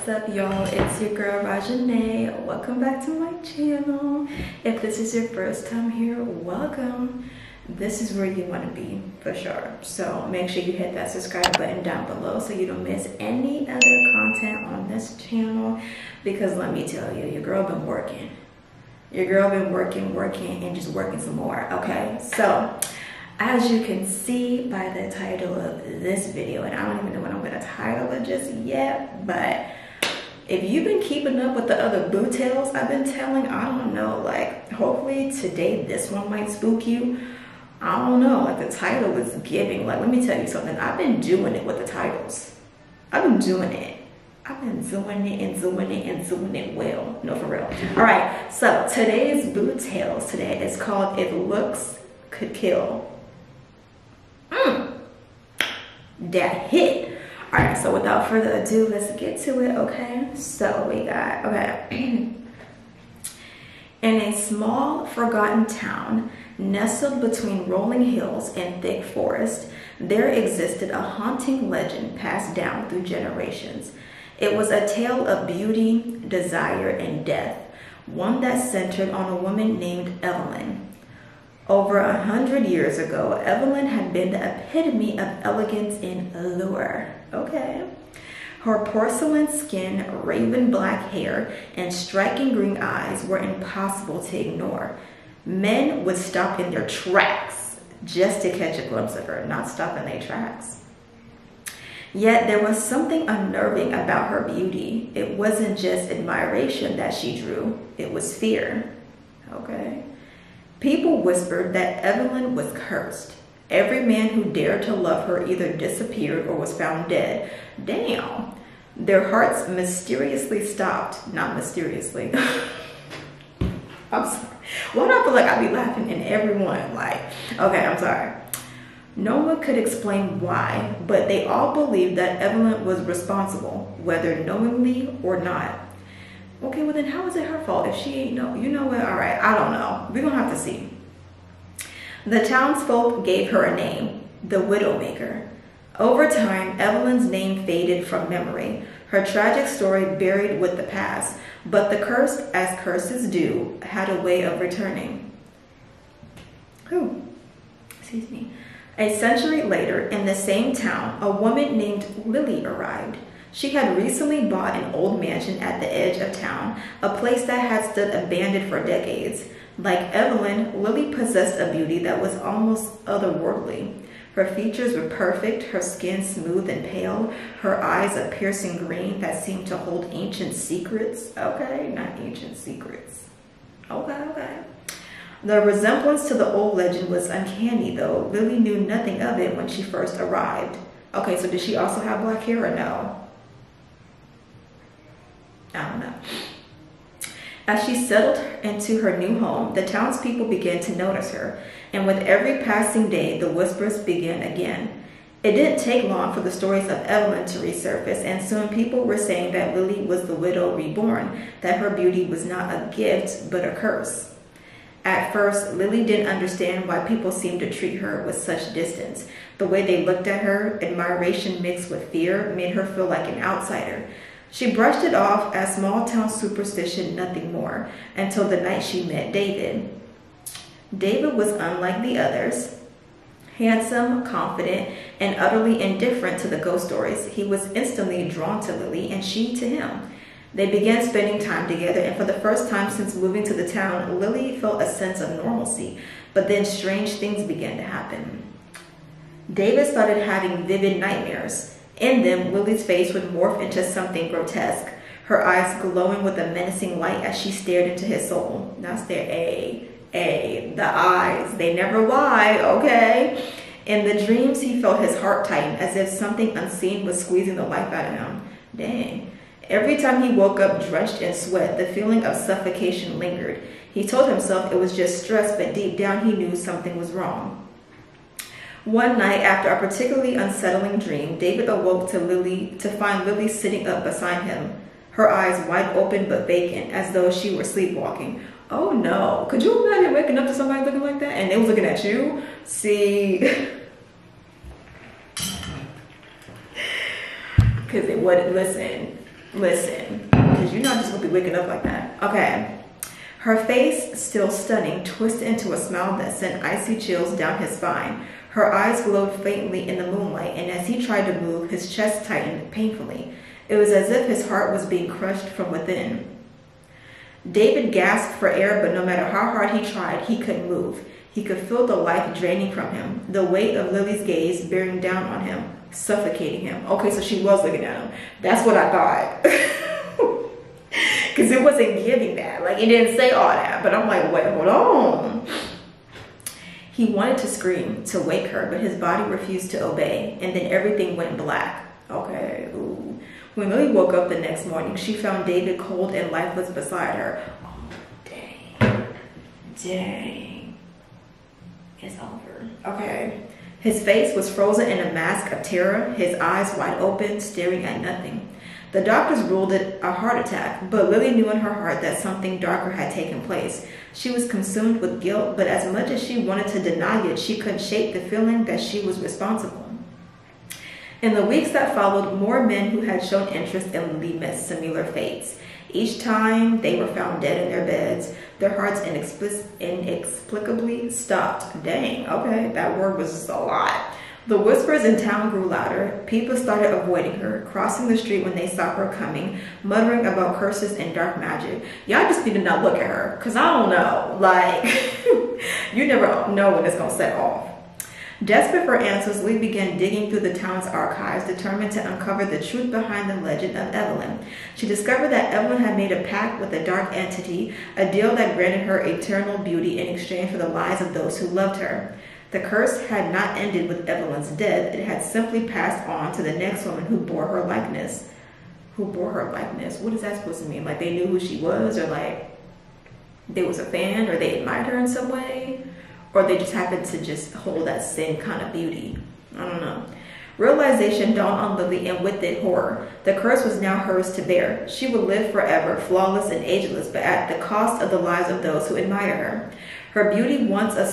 What's up, y'all? It's your girl Rajanae. Welcome back to my channel. If this is your first time here, welcome. This is where you want to be for sure. So make sure you hit that subscribe button down below so you don't miss any other content on this channel, because let me tell you, your girl been working. Your girl been working and just working some more. Okay, so as you can see by the title of this video, and I don't even know what I'm gonna title it just yet, but if you've been keeping up with the other boo tales I've been telling, I don't know, like hopefully today this one might spook you. I don't know, like the title is giving. Like, let me tell you something, I've been doing it with the titles. I've been doing it. I've been doing it and doing it and doing it well. No, for real. All right, so today's boo tales today is called If Looks Could Kill. That hit. All right, so without further ado, let's get to it. Okay, so we got, in a small forgotten town nestled between rolling hills and thick forest, there existed a haunting legend passed down through generations. It was a tale of beauty, desire, and death, one that centered on a woman named Evelyn. Over 100 years ago, Evelyn had been the epitome of elegance and allure. Okay. Her porcelain skin, raven black hair, and striking green eyes were impossible to ignore. Men would stop in their tracks just to catch a glimpse of her, not stop in their tracks. Yet there was something unnerving about her beauty. It wasn't just admiration that she drew, it was fear. Okay. People whispered that Evelyn was cursed. Every man who dared to love her either disappeared or was found dead. Damn. Their hearts mysteriously stopped. Not mysteriously. I'm sorry. Why do I feel like I be laughing in everyone? Like, okay, I'm sorry. No one could explain why, but they all believed that Evelyn was responsible, whether knowingly or not. Okay, well then how is it her fault if she ain't know? You know what? All right, I don't know. We're gonna have to see. The townsfolk gave her a name, the Widowmaker. Over time, Evelyn's name faded from memory, her tragic story buried with the past, but the curse, as curses do, had a way of returning. Excuse me. A century later, in the same town, a woman named Lily arrived. She had recently bought an old mansion at the edge of town, a place that had stood abandoned for decades. Like Evelyn, Lily possessed a beauty that was almost otherworldly. Her features were perfect, her skin smooth and pale, her eyes a piercing green that seemed to hold ancient secrets. Okay, not ancient secrets. Okay. The resemblance to the old legend was uncanny, though. Lily knew nothing of it when she first arrived. Okay, so did she also have black hair or no? I don't know. As she settled into her new home, the townspeople began to notice her, and with every passing day, the whispers began again. It didn't take long for the stories of Evelyn to resurface, and soon people were saying that Lily was the widow reborn, that her beauty was not a gift, but a curse. At first, Lily didn't understand why people seemed to treat her with such distance. The way they looked at her, admiration mixed with fear, made her feel like an outsider. She brushed it off as small-town superstition, nothing more, until the night she met David. David was unlike the others. Handsome, confident, and utterly indifferent to the ghost stories, he was instantly drawn to Lily and she to him. They began spending time together, and for the first time since moving to the town, Lily felt a sense of normalcy, but then strange things began to happen. David started having vivid nightmares. In them, Lily's face would morph into something grotesque, her eyes glowing with a menacing light as she stared into his soul. Now stare, the eyes, they never lie, okay? In the dreams, he felt his heart tighten as if something unseen was squeezing the life out of him. Dang. Every time he woke up drenched in sweat, the feeling of suffocation lingered. He told himself it was just stress, but deep down he knew something was wrong. One night, after a particularly unsettling dream, David awoke to find Lily sitting up beside him, her eyes wide open but vacant, as though she were sleepwalking. Oh no, could you imagine waking up to somebody looking like that and they was looking at you? See, because it wouldn't listen. Listen, because you're not just gonna be waking up like that. Okay. Her face, still stunning, twisted into a smile that sent icy chills down his spine. Her eyes glowed faintly in the moonlight, and as he tried to move, his chest tightened painfully. It was as if his heart was being crushed from within. David gasped for air, but no matter how hard he tried, he couldn't move. He could feel the life draining from him, the weight of Lily's gaze bearing down on him, suffocating him. Okay, so she was looking at him. That's what I thought. Because it wasn't giving that. Like, it didn't say all that. But I'm like, wait, hold on. He wanted to scream, to wake her, but his body refused to obey. And then everything went black. Okay, ooh. When Lily woke up the next morning, she found David cold and lifeless beside her. Oh, dang. Dang. It's over. Okay. His face was frozen in a mask of terror, his eyes wide open, staring at nothing. The doctors ruled it a heart attack, but Lily knew in her heart that something darker had taken place. She was consumed with guilt, but as much as she wanted to deny it, she couldn't shake the feeling that she was responsible. In the weeks that followed, more men who had shown interest in Lily met similar fates. Each time they were found dead in their beds, their hearts inexplicably stopped. Dang, okay, that word was just a lot. The whispers in town grew louder. People started avoiding her, crossing the street when they saw her coming, muttering about curses and dark magic. Y'all just need to not look at her, because I don't know. Like, you never know when it's going to set off. Desperate for answers, Lee began digging through the town's archives, determined to uncover the truth behind the legend of Evelyn. She discovered that Evelyn had made a pact with a dark entity, a deal that granted her eternal beauty in exchange for the lives of those who loved her. The curse had not ended with Evelyn's death. It had simply passed on to the next woman who bore her likeness. Who bore her likeness? What is that supposed to mean? Like they knew who she was, or like they was a fan, or they admired her in some way? Or they just happened to just hold that same kind of beauty. I don't know. Realization dawned on Lily, and with it horror. The curse was now hers to bear. She would live forever, flawless and ageless, but at the cost of the lives of those who admire her. Her beauty, once a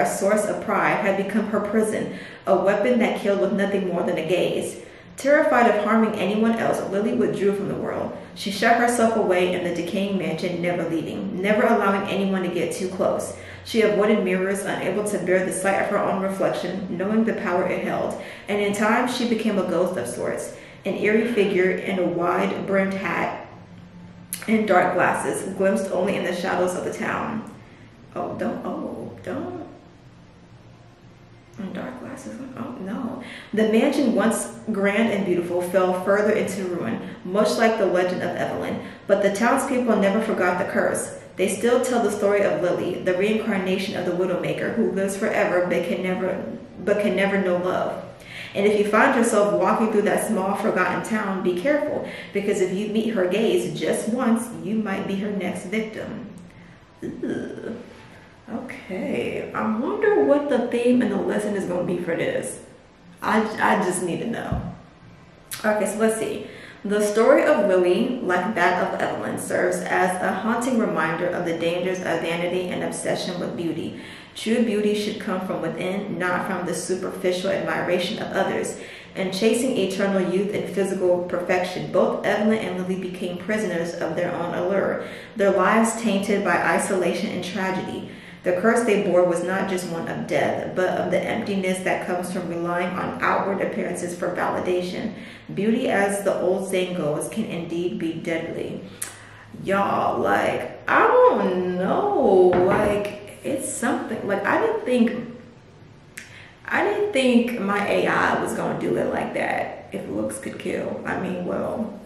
source of pride, had become her prison, a weapon that killed with nothing more than a gaze. Terrified of harming anyone else, Lily withdrew from the world. She shut herself away in the decaying mansion, never leaving, never allowing anyone to get too close. She avoided mirrors, unable to bear the sight of her own reflection, knowing the power it held. And in time, she became a ghost of sorts, an eerie figure in a wide-brimmed hat and dark glasses, glimpsed only in the shadows of the town. Don't. And dark glasses. Oh, no. The mansion, once grand and beautiful, fell further into ruin, much like the legend of Evelyn. But the townspeople never forgot the curse. They still tell the story of Lily, the reincarnation of the Widowmaker, who lives forever but can never know love. And if you find yourself walking through that small, forgotten town, be careful, because if you meet her gaze just once, you might be her next victim. Ugh. Okay, I wonder what the theme and the lesson is going to be for this. I just need to know. Okay, so let's see. The story of Lily, like that of Evelyn, serves as a haunting reminder of the dangers of vanity and obsession with beauty. True beauty should come from within, not from the superficial admiration of others. And chasing eternal youth and physical perfection, both Evelyn and Lily became prisoners of their own allure, their lives tainted by isolation and tragedy. The curse they bore was not just one of death, but of the emptiness that comes from relying on outward appearances for validation. Beauty, as the old saying goes, can indeed be deadly. Y'all, like, I don't know. Like, it's something. Like, I didn't think my AI was going to do it like that. If looks could kill. I mean, well.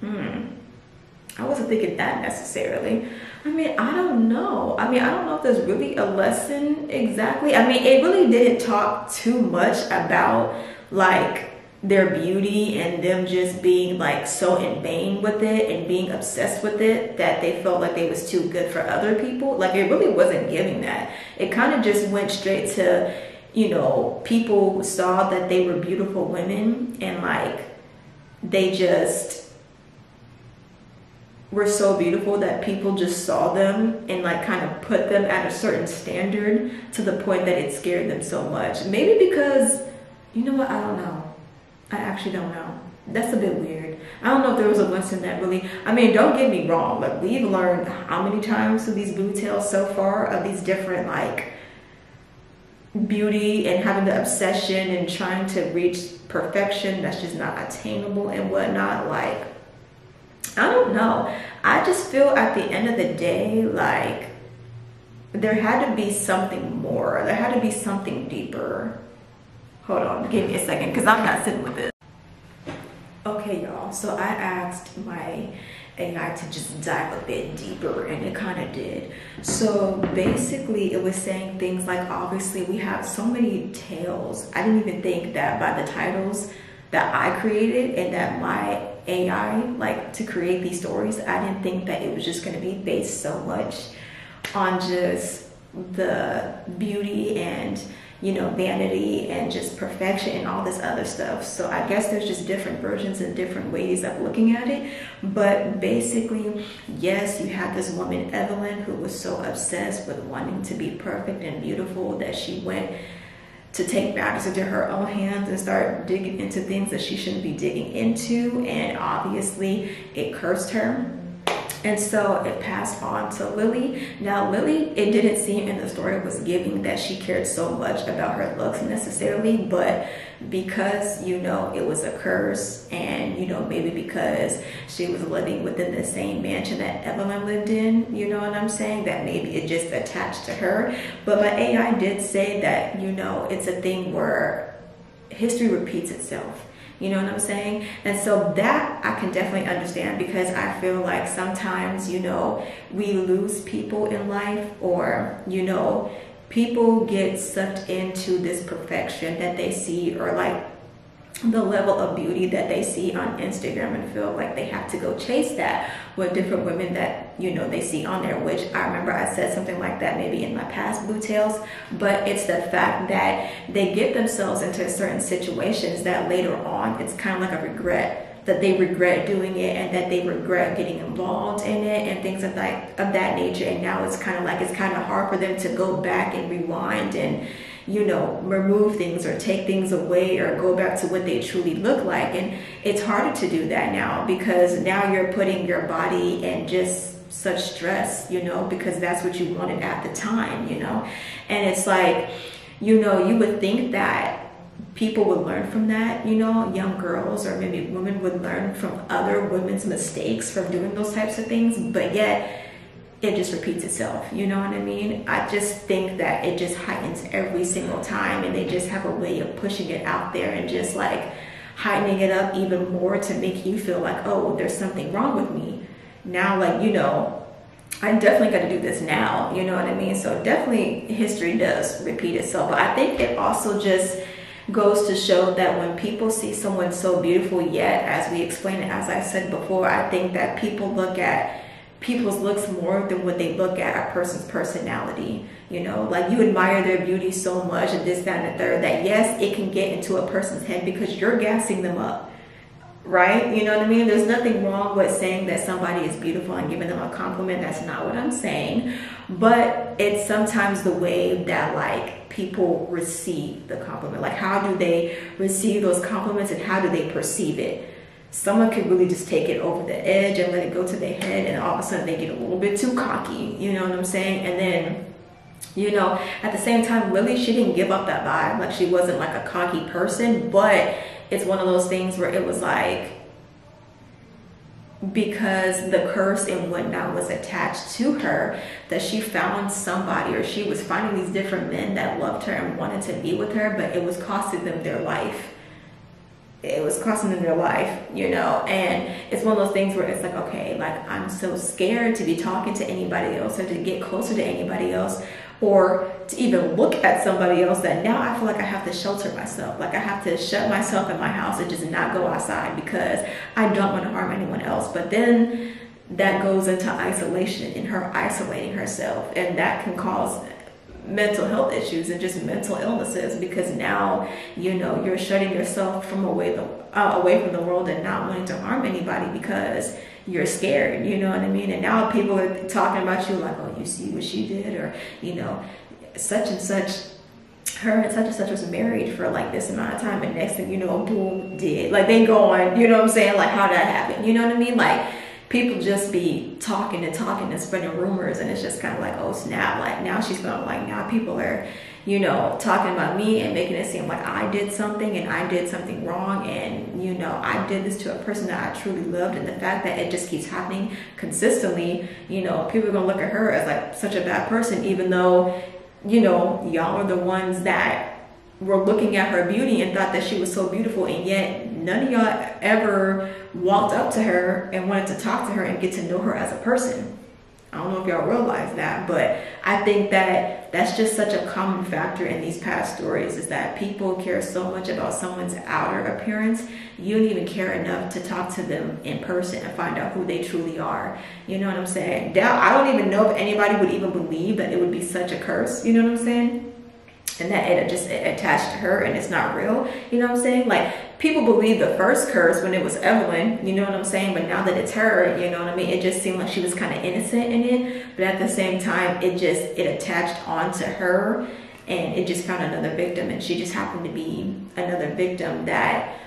I wasn't thinking that necessarily. I mean, I don't know. I don't know if there's really a lesson exactly. I mean, it really didn't talk too much about like their beauty and them just being like so in vain with it and being obsessed with it that they felt like they was too good for other people. Like it really wasn't giving that. It kind of just went straight to, you know, people saw that they were beautiful women and like they just were so beautiful that people just saw them and like kind of put them at a certain standard to the point that it scared them so much. Maybe because, you know what, I don't know. I actually don't know. that's a bit weird. I don't know if there was a lesson that really, I mean, don't get me wrong, but we've learned how many times through these booty tales so far of these different like beauty and having the obsession and trying to reach perfection that's just not attainable and whatnot. Like, I don't know. I just feel at the end of the day, like there had to be something more. There had to be something deeper. Hold on, give me a second, because I'm not sitting with this. Okay, y'all, so I asked my AI to just dive a bit deeper, and it kind of did. So basically it was saying things like, obviously we have so many tales. I didn't even think that by the titles that I created and that my AI like to create these stories, I didn't think that it was just going to be based so much on just the beauty and, you know, vanity and just perfection and all this other stuff. So I guess there's just different versions and different ways of looking at it. But basically, yes, you had this woman, Evelyn, who was so obsessed with wanting to be perfect and beautiful that she went to take matters into her own hands and start digging into things that she shouldn't be digging into. And obviously it cursed her. And so it passed on to Lily. Now Lily, it didn't seem in the story was giving that she cared so much about her looks necessarily, but because, you know, it was a curse, and, you know, maybe because she was living within the same mansion that Evelyn lived in, you know what I'm saying, that maybe it just attached to her. But my AI did say that, you know, it's a thing where history repeats itself. You know what I'm saying? And so that I can definitely understand, because I feel like sometimes, you know, we lose people in life, or, you know, people get sucked into this perfection that they see, or like the level of beauty that they see on Instagram, and feel like they have to go chase that with different women that, you know, they see on there, which I remember I said something like that maybe in my past Boo Tales. But it's the fact that they get themselves into certain situations that later on it's kind of like a regret, that they regret doing it and that they regret getting involved in it and things of that nature. And now it's kind of like, it's kind of hard for them to go back and rewind and, you know, remove things or take things away or go back to what they truly look like. And it's harder to do that now, because now you're putting your body in just such stress, you know, because that's what you wanted at the time, you know. And it's like, you know, you would think that people would learn from that, you know, young girls or maybe women would learn from other women's mistakes from doing those types of things, but yet it just repeats itself, you know what I mean? I just think that it just heightens every single time, and they just have a way of pushing it out there and just like heightening it up even more to make you feel like, oh, there's something wrong with me now. Like, you know, I definitely got to do this now, you know what I mean? So definitely history does repeat itself. But I think it also just goes to show that when people see someone so beautiful, yet, as we explained it, as I said before, I think that people look at people's looks more than what they look at a person's personality. You know, like you admire their beauty so much and this, that, and the third, that yes, it can get into a person's head because you're gassing them up, right? You know what I mean? There's nothing wrong with saying that somebody is beautiful and giving them a compliment. That's not what I'm saying. But it's sometimes the way that like people receive the compliment. Like, how do they receive those compliments and how do they perceive it? Someone could really just take it over the edge and let it go to their head, and all of a sudden they get a little bit too cocky, you know what I'm saying? And then, you know, at the same time, Lily, she didn't give up that vibe. Like, she wasn't like a cocky person, but it's one of those things where it was like, because the curse and whatnot was attached to her, that she found somebody, or she was finding these different men that loved her and wanted to be with her, but it was costing them their life. It was costing them their life, you know. And it's one of those things where it's like, okay, like I'm so scared to be talking to anybody else or to get closer to anybody else, or to even look at somebody else, that now I feel like I have to shelter myself. Like I have to shut myself in my house and just not go outside because I don't want to harm anyone else. But then that goes into isolation, in her isolating herself, and that can cause mental health issues and just mental illnesses, because now, you know, you're shutting yourself from away from the world and not wanting to harm anybody because you're scared, you know what I mean? And now people are talking about you like, oh, you see what she did, or, you know, such and such her and such was married for like this amount of time, and next thing you know, boom, dead. Like they going, you know what I'm saying? Like how that happened, you know what I mean? Like people just be talking and spreading rumors, and it's just kind of like, oh snap, like now she's feeling like now people are, you know, talking about me and making it seem like I did something and I did something wrong, and you know, I did this to a person that I truly loved, and the fact that it just keeps happening consistently, you know, people are gonna look at her as like such a bad person, even though, you know, y'all are the ones that were looking at her beauty and thought that she was so beautiful, and yet none of y'all ever walked up to her and wanted to talk to her and get to know her as a person. I don't know if y'all realize that, but I think that that's just such a common factor in these past stories, is that people care so much about someone's outer appearance, you don't even care enough to talk to them in person and find out who they truly are. You know what I'm saying? I don't even know if anybody would even believe that it would be such a curse, you know what I'm saying? And that it just attached to her and it's not real, you know what I'm saying? Like people believe the first curse when it was Evelyn, you know what I'm saying? But now that it's her, you know what I mean? It just seemed like she was kind of innocent in it, but at the same time, it attached onto her, and it just found another victim, and she just happened to be another victim that,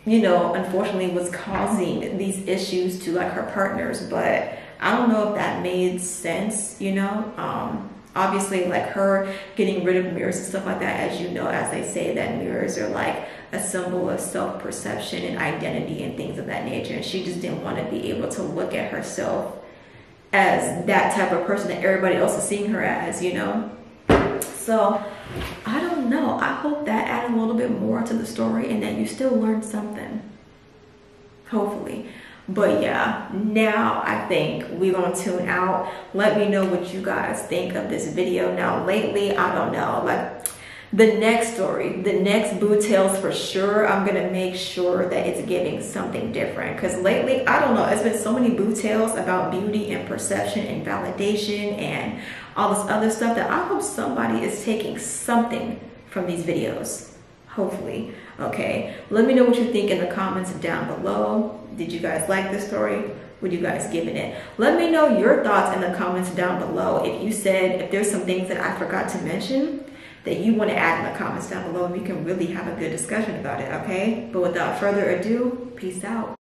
you know, unfortunately was causing these issues to like her partners. But I don't know if that made sense, you know? Obviously, like her getting rid of mirrors and stuff like that, as you know, as they say that mirrors are like a symbol of self-perception and identity and things of that nature. And she just didn't want to be able to look at herself as that type of person that everybody else is seeing her as, you know? So I don't know. I hope that added a little bit more to the story and that you still learned something. Hopefully. But yeah, now I think we're gonna tune out. Let me know what you guys think of this video. Now lately, I don't know, like the next story, the next Boo Tales for sure, I'm gonna make sure that it's giving something different, because lately, I don't know, it's been so many Boo Tales about beauty and perception and validation and all this other stuff that I hope somebody is taking something from these videos. Hopefully. Okay, let me know what you think in the comments down below. Did you guys like this story? What you guys giving it? Let me know your thoughts in the comments down below. If there's some things that I forgot to mention that you want to add in the comments down below, we can really have a good discussion about it, okay? But without further ado, peace out.